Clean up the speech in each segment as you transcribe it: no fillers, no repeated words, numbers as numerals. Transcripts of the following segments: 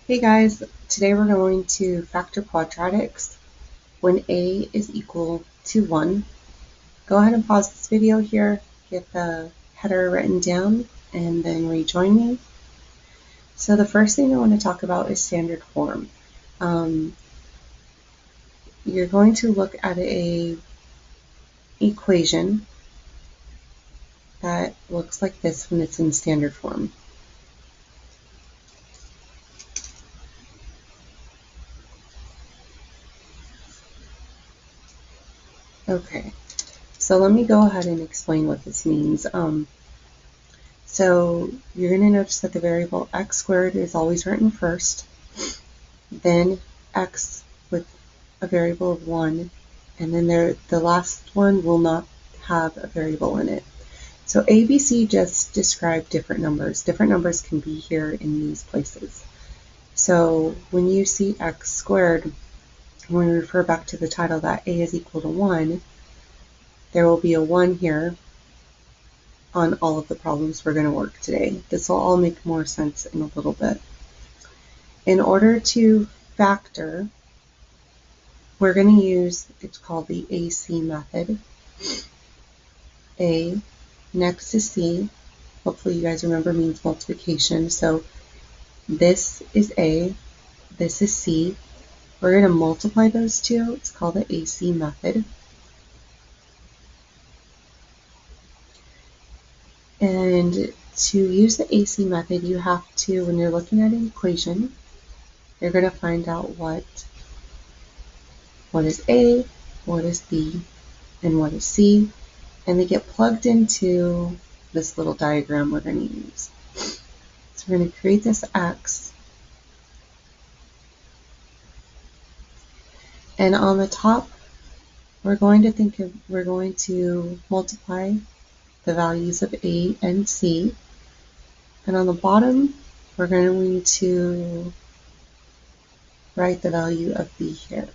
Hey guys, today we're going to factor quadratics when a is equal to 1. Go ahead and pause this video here, get the header written down, and then rejoin me. So the first thing I want to talk about is standard form. You're going to look at a equation that looks like this when it's in standard form. Okay, so let me go ahead and explain what this means. So you're going to notice that the variable x squared is always written first, then x with a variable of 1, and then the last one will not have a variable in it. So A, B, C just describe different numbers. Different numbers can be here in these places. So when you see x squared, when we refer back to the title that A is equal to 1, there will be a 1 here on all of the problems we're going to work today. This will all make more sense in a little bit. In order to factor, we're going to use, it's called the AC method. A next to C, hopefully you guys remember, means multiplication. So this is A, this is C. We're going to multiply those two. It's called the AC method. And to use the AC method, you have to, when you're looking at an equation, you're going to find out what is A, what is B, and what is C, and they get plugged into this little diagram we're going to use. So we're going to create this X, and on the top, we're going to multiply the values of A and C, and on the bottom, we're going to write the value of B here.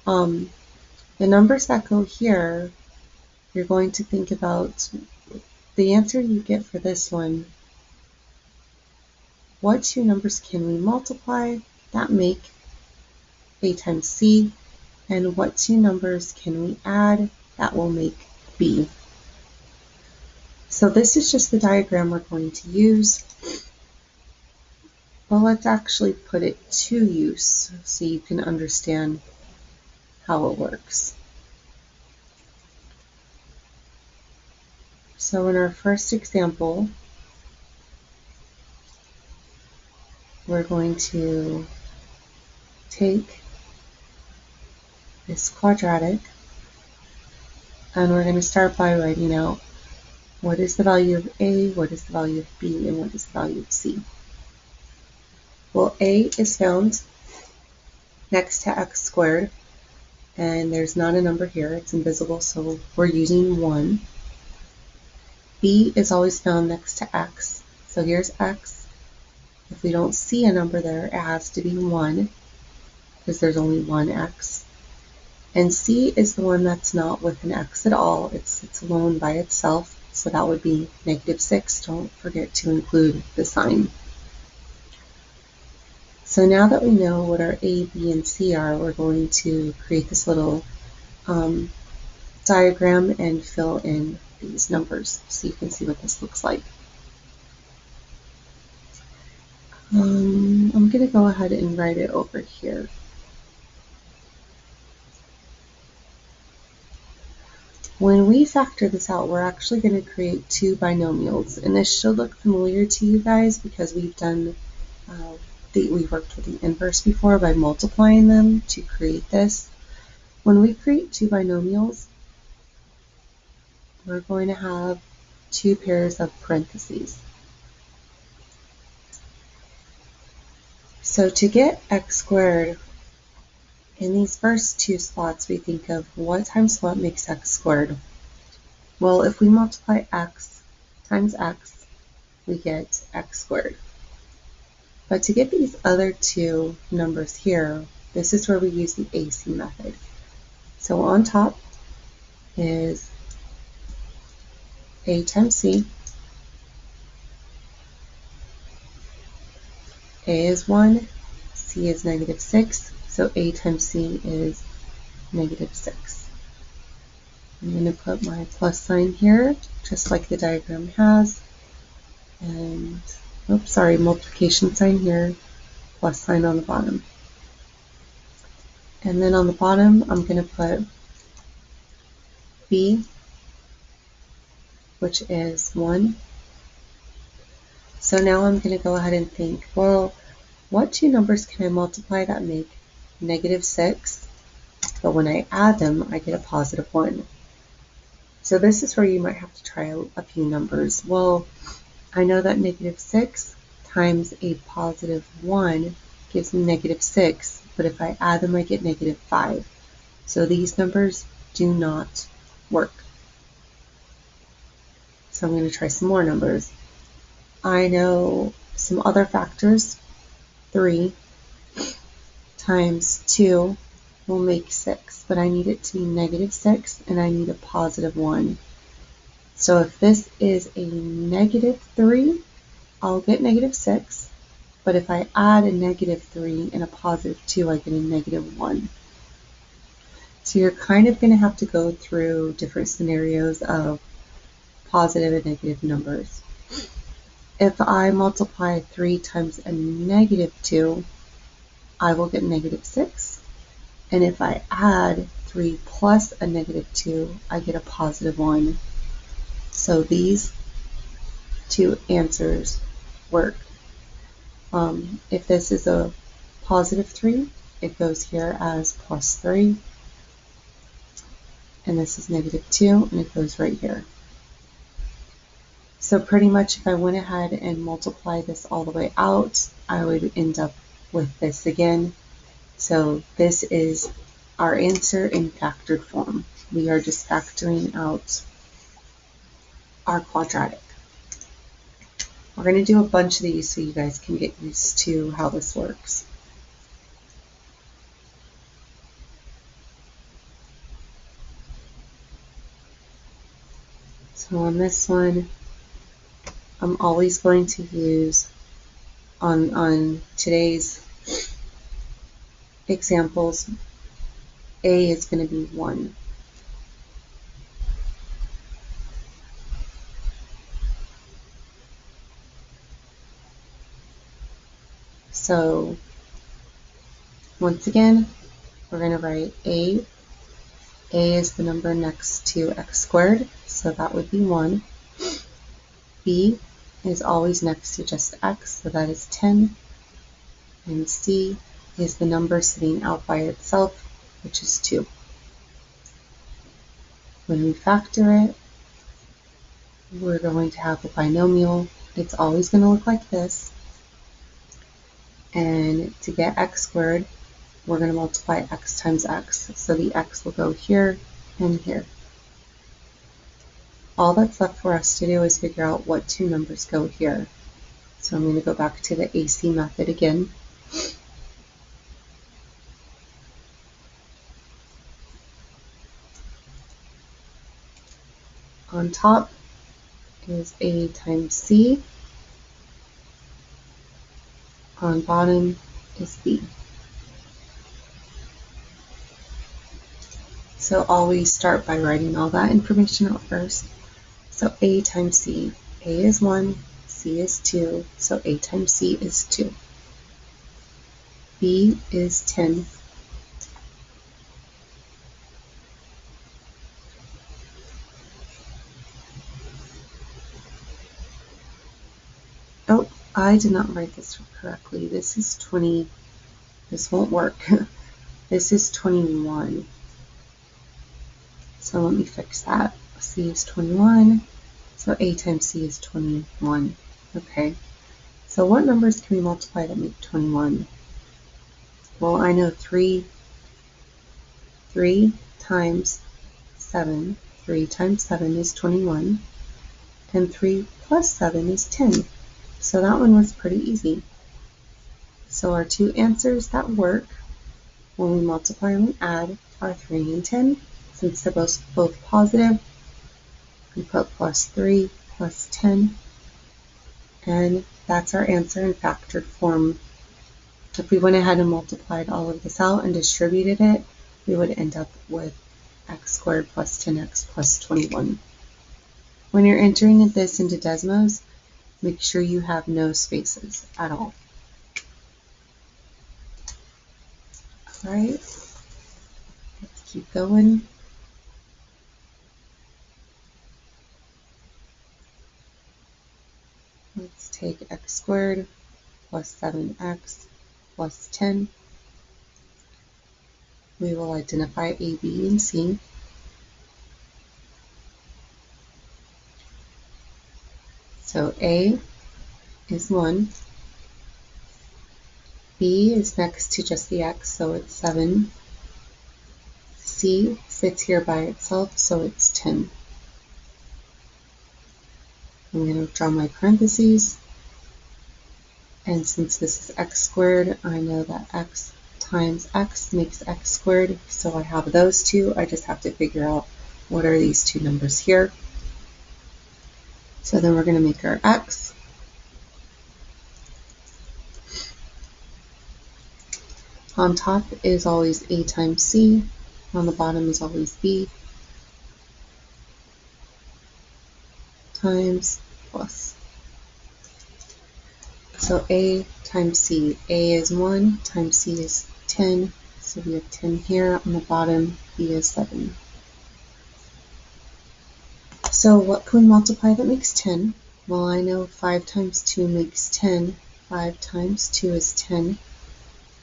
The numbers that go here, you're going to think about the answer you get for this one. What two numbers can we multiply that make A times C, and what two numbers can we add that will make B? So this is just the diagram we're going to use. Well, let's actually put it to use so you can understand how it works. So in our first example, we're going to take this quadratic, and we're going to start by writing out what is the value of A, what is the value of B, and what is the value of C. Well, A is found next to x squared, and there's not a number here, it's invisible, so we're using 1. B is always found next to x, so here's x. If we don't see a number there, it has to be 1, because there's only one x. And C is the one that's not with an x at all, it's alone by itself, so that would be -6. Don't forget to include the sign. So now that we know what our A, B, and C are, we're going to create this little diagram and fill in these numbers so you can see what this looks like. I'm going to go ahead and write it over here. When we factor this out, we're actually going to create two binomials, and this should look familiar to you guys because we've done we've worked with the inverse before by multiplying them to create this. When we create two binomials, we're going to have two pairs of parentheses. So to get x squared, in these first two spots, we think of what times what makes x squared. Well, if we multiply x times x, we get x squared. But to get these other two numbers here, this is where we use the AC method. So on top is A times C A is 1, C is negative 6, so A times C is negative 6. I'm going to put my plus sign here, just like the diagram has, and, oops, sorry, multiplication sign here, plus sign on the bottom. And then on the bottom, I'm going to put B, which is 1. So now I'm going to go ahead and think, well, what two numbers can I multiply that make negative 6, but when I add them, I get a positive 1? So this is where you might have to try a few numbers. Well, I know that negative 6 times a positive 1 gives me negative 6, but if I add them, I get negative 5. So these numbers do not work. So I'm going to try some more numbers. I know some other factors. 3 times 2 will make 6, but I need it to be negative 6 and I need a positive 1. So if this is a negative 3, I'll get negative 6, but if I add a negative 3 and a positive 2, I get a negative 1. So you're kind of going to have to go through different scenarios of positive and negative numbers. If I multiply 3 times a negative 2, I will get negative 6. And if I add 3 plus a negative 2, I get a positive 1. So these two answers work. If this is a positive 3, it goes here as plus 3. And this is negative 2, and it goes right here. So pretty much if I went ahead and multiplied this all the way out, I would end up with this again. So this is our answer in factored form. We are just factoring out our quadratic. We're going to do a bunch of these so you guys can get used to how this works. So on this one, I'm always going to use, on today's examples, A is going to be 1. So once again, we're going to write A. A is the number next to x squared, so that would be 1. B is always next to just x, so that is 10. And C is the number sitting out by itself, which is 2. When we factor it, we're going to have a binomial. It's always going to look like this. And to get x squared, we're going to multiply x times x. So the x will go here and here. All that's left for us to do is figure out what two numbers go here. So I'm going to go back to the AC method again. On top is A times C. On bottom is B. So always start by writing all that information out first. So A times C. A is 1, C is 2, so A times C is 2. B is 10. Oh, I did not write this correctly. This is 20. This won't work. This is 21. So let me fix that. C is 21. So A times C is 21. Okay. So what numbers can we multiply that make 21? Well, I know 3 times 7. 3 times 7 is 21. And 3 plus 7 is 10. So that one was pretty easy. So our two answers that work when we multiply and we add are 3 and 10. Since they're both positive, we put plus 3 plus 10. And that's our answer in factored form If we went ahead and multiplied all of this out and distributed it, we would end up with x squared plus 10x plus 21. When you're entering this into Desmos, make sure you have no spaces at all. All right, let's keep going. Let's take x squared plus 7x plus 10. We will identify a, b, and c. So a is 1. B is next to just the x, so it's 7. C sits here by itself, so it's 10. I'm going to draw my parentheses. And since this is x squared, I know that x times x makes x squared. So I have those two. I just have to figure out what are these two numbers here. So then we're going to make our x. On top is always a times c. On the bottom is always b times plus. So a times c. A is 1 times c is 10. So we have 10 here. On the bottom, b is 7. So what can we multiply that makes 10? Well, I know 5 times 2 makes 10. 5 times 2 is 10.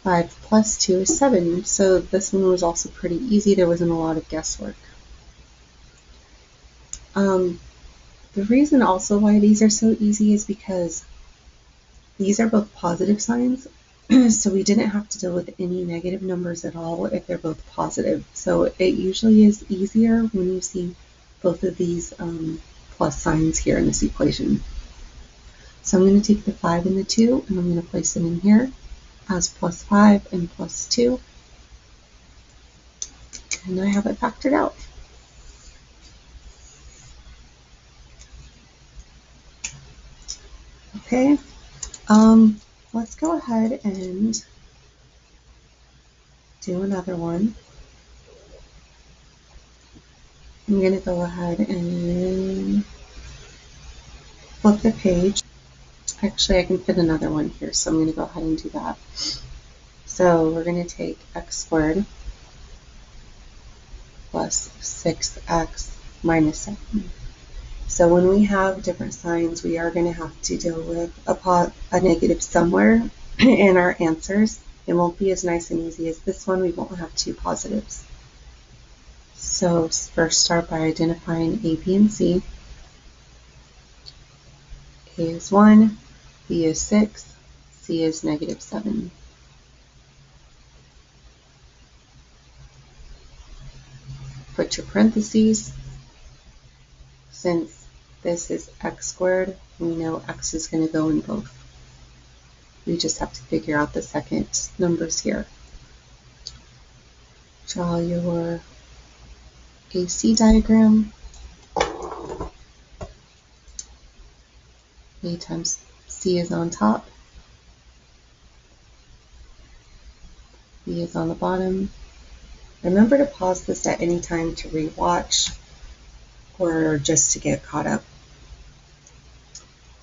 5 plus 2 is 7. So this one was also pretty easy. There wasn't a lot of guesswork. The reason also why these are so easy is because these are both positive signs. So we didn't have to deal with any negative numbers at all if they're both positive. So it usually is easier when you see both of these plus signs here in this equation. So I'm going to take the 5 and the 2 and I'm going to place them in here as plus 5 and plus 2. And I have it factored out. Okay, let's go ahead and do another one. I'm going to go ahead and flip the page. Actually, I can fit another one here, so I'm going to go ahead and do that. So we're going to take x squared plus 6x minus 7. So when we have different signs, we are going to have to deal with a negative somewhere in our answers. It won't be as nice and easy as this one. We won't have two positives. So first start by identifying a, b, and c. A is 1, b is 6, c is negative 7. Put your parentheses. Since this is x squared, we know x is going to go in both. We just have to figure out the second numbers here. Draw your AC diagram. A times c is on top. B is on the bottom. Remember to pause this at any time to rewatch or just to get caught up.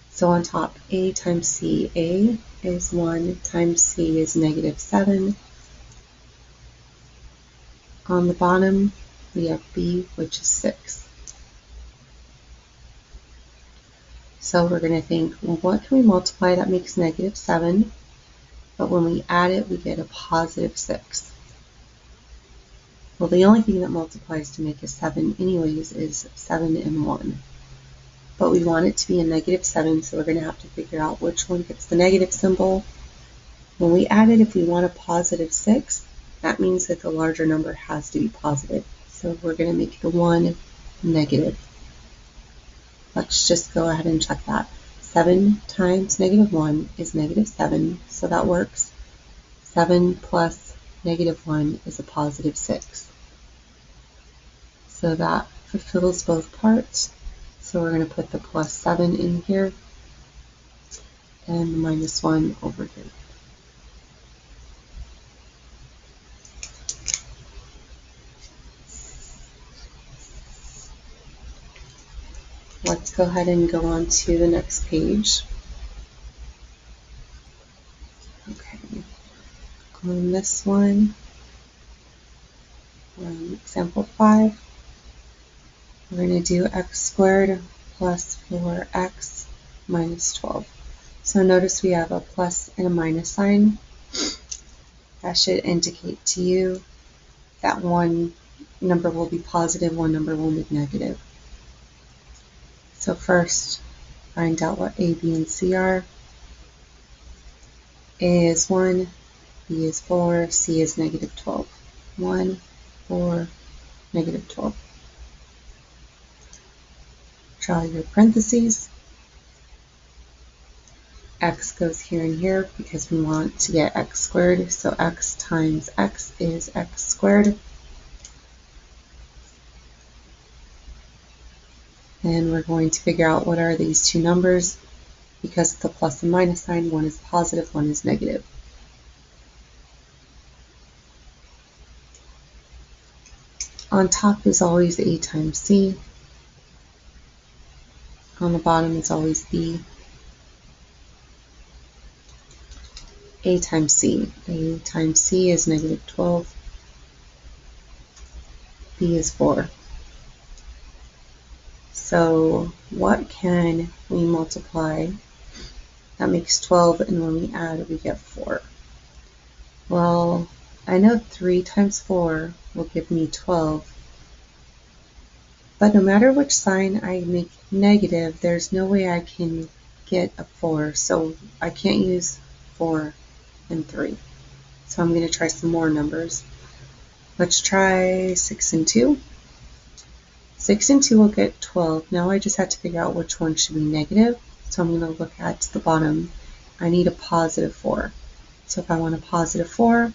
So on top, a times c, a is 1 times c is negative 7. On the bottom, we have b, which is 6. So we're going to think, well, what can we multiply that makes negative 7? But when we add it, we get a positive 6. Well, the only thing that multiplies to make a 7 anyways is 7 and 1. But we want it to be a negative 7, so we're going to have to figure out which one gets the negative symbol. When we add it, if we want a positive 6, that means that the larger number has to be positive. So we're going to make the 1 negative. Let's just go ahead and check that. 7 times negative 1 is negative 7, so that works. 7 plus negative 1 is a positive 6. So that fulfills both parts. So we're going to put the plus 7 in here and the minus 1 over here. go ahead and go on to the next page. Okay, on this one, example 5, we're going to do x squared plus 4x minus 12. So notice we have a plus and a minus sign. That should indicate to you that one number will be positive, one number will be negative. So first, find out what A, B, and C are. A is 1, B is 4, C is negative 12. 1, 4, negative 12. Draw your parentheses. X goes here and here because we want to get x squared. So x times x is x squared. And we're going to figure out what are these two numbers. Because of the plus and minus sign, one is positive, one is negative. On top is always A times C. On the bottom is always B. A times C. A times C is negative 12. B is 4. So what can we multiply? That makes 12, and when we add, we get 4. Well, I know 3 times 4 will give me 12. But no matter which sign I make negative, there's no way I can get a 4. So I can't use 4 and 3. So I'm going to try some more numbers. Let's try 6 and 2. 6 and 2 will get 12. Now I just have to figure out which one should be negative. So I'm going to look at the bottom. I need a positive 4. So if I want a positive 4,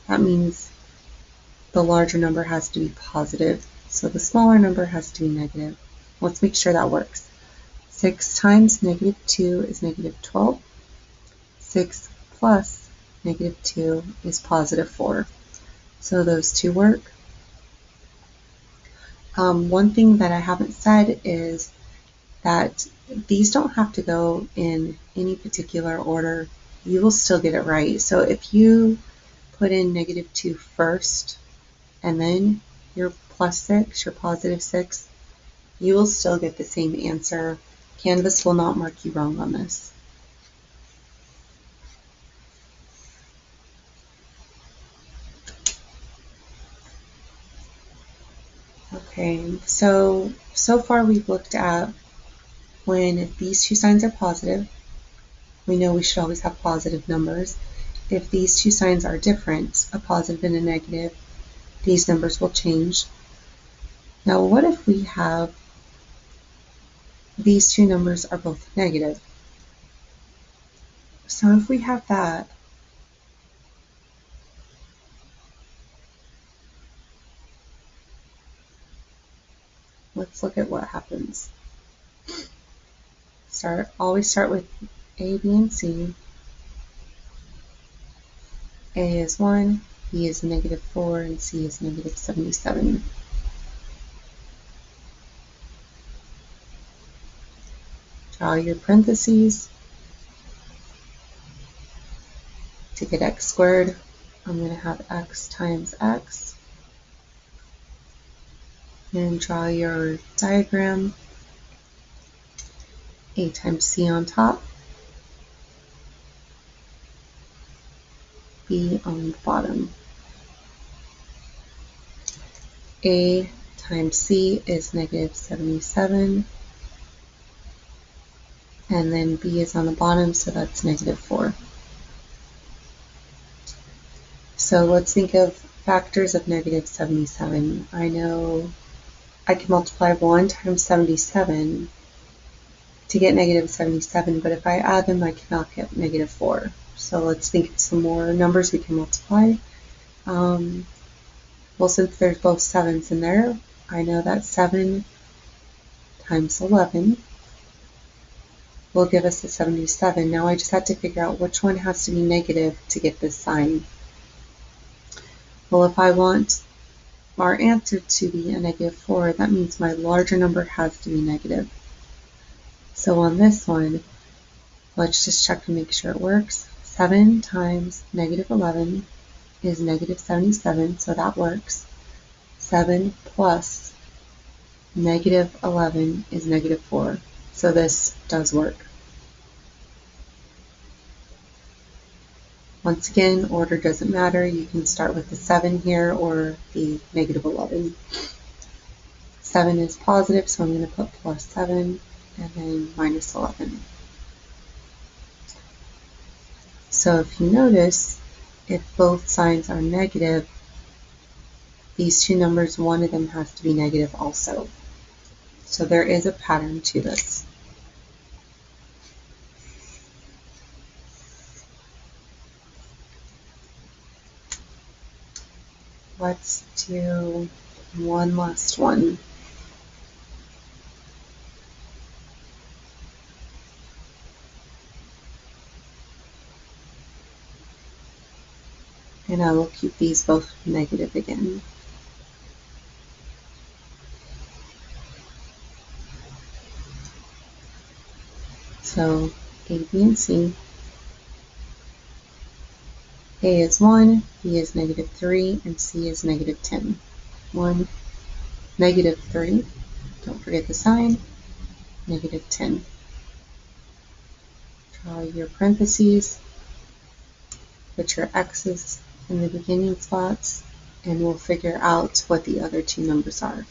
that means the larger number has to be positive. So the smaller number has to be negative. Let's make sure that works. 6 times negative 2 is negative 12. 6 plus negative 2 is positive 4. So those two work. One thing that I haven't said is that these don't have to go in any particular order. You will still get it right. So if you put in negative 2 first and then your plus 6, your positive 6, you will still get the same answer. Canvas will not mark you wrong on this. Okay, so far we've looked at when these two signs are positive, we know we should always have positive numbers. If these two signs are different, a positive and a negative, these numbers will change. Now what if we have these two numbers are both negative? So if we have that, let's look at what happens. Always start with A, B, and C. A is 1, B is negative 4, and C is negative 77. Draw your parentheses. To get x squared, I'm going to have x times x. And draw your diagram. A times C on top, B on the bottom. A times C is negative 77, and then B is on the bottom, so that's negative 4. So let's think of factors of negative 77. I know I can multiply 1 times 77 to get negative 77, but if I add them, I cannot get negative 4. So let's think of some more numbers we can multiply. Well, since there's both 7's in there, I know that 7 times 11 will give us the 77. Now I just have to figure out which one has to be negative to get this sign. Well, if I want our answer to be a negative 4, that means my larger number has to be negative. So on this one, let's just check to make sure it works. 7 times negative 11 is negative 77, so that works. 7 plus negative 11 is negative 4, so this does work. Once again, order doesn't matter. You can start with the 7 here or the negative 11. 7 is positive, so I'm going to put plus 7 and then minus 11. So if you notice, if both signs are negative, these two numbers, one of them has to be negative also. So there is a pattern to this. Let's do one last one. And I will keep these both negative again. So A, B, and C. A is 1, B is negative 3, and C is negative 10. 1, negative 3, don't forget the sign, negative 10. Draw your parentheses, put your X's in the beginning spots, and we'll figure out what the other two numbers are.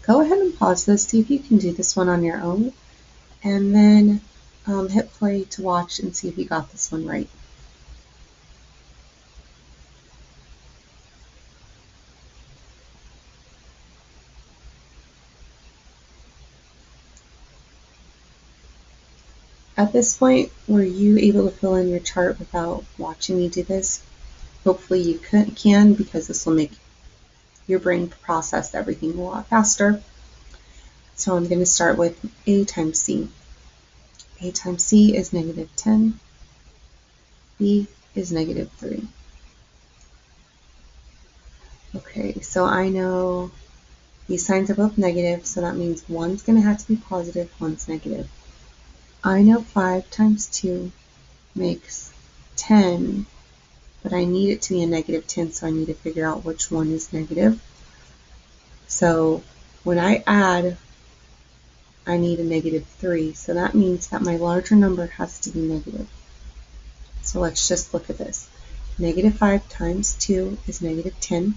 Go ahead and pause this, see if you can do this one on your own, and then hit play to watch and see if you got this one right. At this point, were you able to fill in your chart without watching me do this? Hopefully you can, because this will make your brain process everything a lot faster. So I'm going to start with A times C. A times C is negative 10. B is negative 3. Okay, so I know these signs are both negative, so that means one's going to have to be positive, one's negative. I know 5 times 2 makes 10, but I need it to be a negative 10, so I need to figure out which one is negative. So when I add, I need a negative 3, so that means that my larger number has to be negative. So let's just look at this. Negative 5 times 2 is negative 10.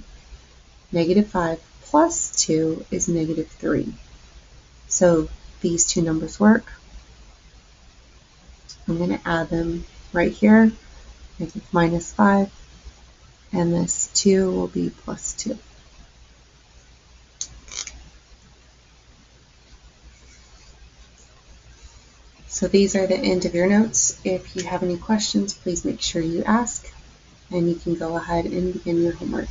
Negative 5 plus 2 is negative 3. So these two numbers work. I'm going to add them right here. Make it minus 5, and this 2 will be plus 2. So these are the end of your notes. If you have any questions, please make sure you ask, and you can go ahead and begin your homework.